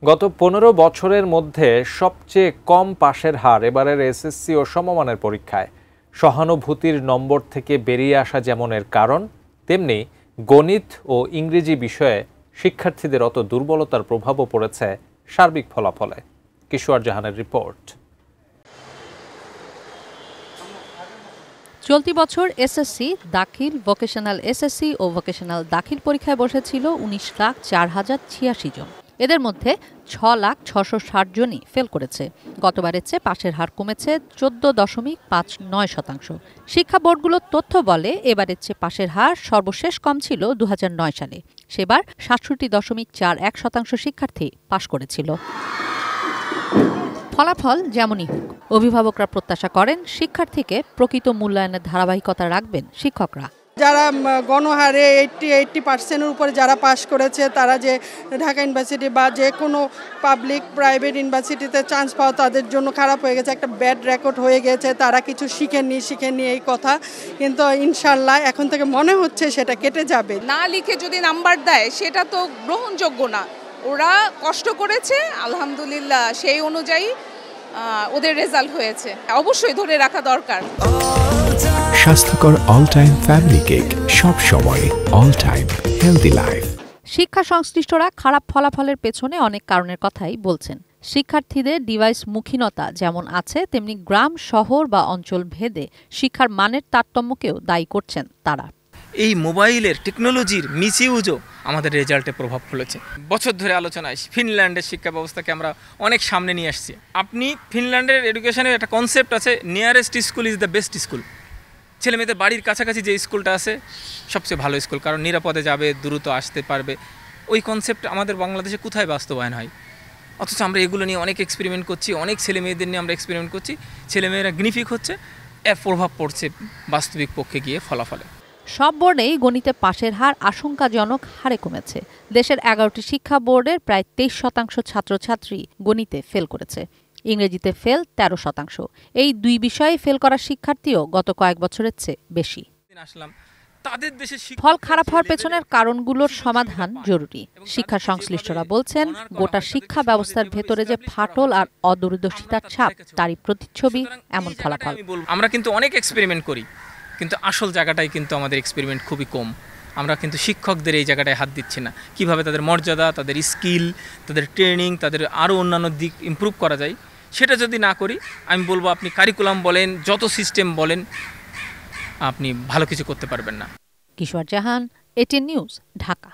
গত ১৫ বছরের মধ্যে সবচেয়ে কম পাশের হার এবারের এসএসসি ও সমমানের পরীক্ষায়। সহানুভূতির নম্বর থেকে বেরিয়ে আসা যেমন এর কারণ, তেমনি গণিত ও ইংরেজি বিষয়ে শিক্ষার্থীদের অত দুর্বলতার প্রভাবও পড়েছে সার্বিক ফলাফলে। কিশোর জাহানের রিপোর্ট। চলতি বছর এসএসসি দাখিল, ভোকেশনাল এসএসসি ও ভোকেশনাল দাখিল পরীক্ষায় বসেছিল ১৯,০৪,০৮৬ জন। এদের মধ্যে ৬,৬৬০ জনই ফেল করেছে। গতবারের চেয়ে পাশের হার কমেছে ১৪.৫৯%। শিক্ষা বোর্ডগুলোর তথ্য বলে এবারের চেয়ে পাশের হার সর্বশেষ কম ছিল ২০০৯ সালে। সেবার ৬৭.৪১% শিক্ষার্থী পাশ করেছিল। ফলাফল যেমনই হোক, অভিভাবকরা প্রত্যাশা করেন শিক্ষার্থীকে প্রকৃত মূল্যায়নের ধারাবাহিকতা রাখবেন শিক্ষকরা। যারা গণহারে 80% উপরে যারা পাশ করেছে, তারা যে ঢাকা ইউনিভার্সিটি বা যে কোনো পাবলিক প্রাইভেট ইউনিভার্সিটিতে চান্স পাওয়া তাদের জন্য খারাপ হয়ে গেছে, একটা ব্যাড রেকর্ড হয়ে গেছে, তারা কিছু শিখেননি এই কথা। কিন্তু ইনশাল্লাহ এখন থেকে মনে হচ্ছে সেটা কেটে যাবে। না লিখে যদি নাম্বার দেয় সেটা তো গ্রহণযোগ্য না। ওরা কষ্ট করেছে, আলহামদুলিল্লাহ সেই অনুযায়ী ওদের রেজাল্ট হয়েছে, অবশ্যই ধরে রাখা দরকার। স্বাস্থ্যকর অল টাইম ফ্যামিলি কেক, সব সময় অল টাইম হেলদি লাইফ। শিক্ষা সংশ্লিষ্টরা খারাপ ফলাফলের পেছনে অনেক কারণের কথাই বলছেন। শিক্ষার্থীদের ডিভাইস মুখীনতা যেমন আছে, তেমনি গ্রাম, শহর বা অঞ্চল ভেদে শিক্ষার মানের তারতম্যকেও দায়ী করছেন তারা। এই মোবাইলের টেকনোলজির মিসইউজও আমাদের রেজাল্টে প্রভাব ফেলেছে। বছর ধরে আলোচনায় ফিনল্যান্ডের শিক্ষা ব্যবস্থাকে আমরা অনেক সামনে নিয়ে আসছি। আপনি ফিনল্যান্ডের এডুকেশনের একটা কনসেপ্ট আছে, nearest school is the best school. ছেলে মেয়েদের বাড়ির কাছাকাছি যে স্কুলটা আছে সবচেয়ে ভালো স্কুল, কারণ নিরাপদে যাবে, দ্রুত আসতে পারবে। ওই কনসেপ্ট আমাদের বাংলাদেশে কোথায় বাস্তবায়ন হয়? অথচ আমরা এগুলো নিয়ে অনেক এক্সপেরিমেন্ট করছি, অনেক ছেলে মেয়েদের নিয়ে আমরা এক্সপেরিমেন্ট করছি, ছেলেমেয়েরা গ্নিফিক হচ্ছে, এর প্রভাব পড়ছে বাস্তবিক পক্ষে গিয়ে ফলাফলে। সব বোর্ডেই গণিতে পাশের হার আশঙ্কাজনক হারে কমেছে। দেশের ১১টি শিক্ষা বোর্ডের প্রায় ২৩% ছাত্রছাত্রী গণিতে ফেল করেছে। ইংরেজিতে ফেল ১৩%। এই দুই বিষয়ে ফেল করা শিক্ষার্থীও গত কয়েক বছরের চেয়ে বেশি। ফল খারাপ হওয়ার পেছনের কারণগুলোর সমাধান জরুরি। শিক্ষা সংশ্লিষ্টরা বলছেন, গোটা শিক্ষা ব্যবস্থার ভেতরে যে ফাটল আর অদূরদর্শিতার ছাপ, তারই প্রতিচ্ছবি এমন ফলাফল। আমরা কিন্তু অনেক এক্সপেরিমেন্ট করি, কিন্তু আসল জায়গাটাই কিন্তু আমাদের এক্সপেরিমেন্ট খুবই কম। আমরা কিন্তু শিক্ষকদের এই জায়গাটায় হাত দিচ্ছি না। কিভাবে তাদের মর্যাদা, তাদের স্কিল, তাদের ট্রেনিং, তাদের আরও অন্যান্য দিক ইমপ্রুভ করা যায়, সেটা যদি না করি, আমি বলবো আপনি কারিকুলাম বলেন, যত সিস্টেম বলেন, আপনি ভালো কিছু করতে পারবেন না। কিশোর জাহান, এটিএন নিউজ, ঢাকা।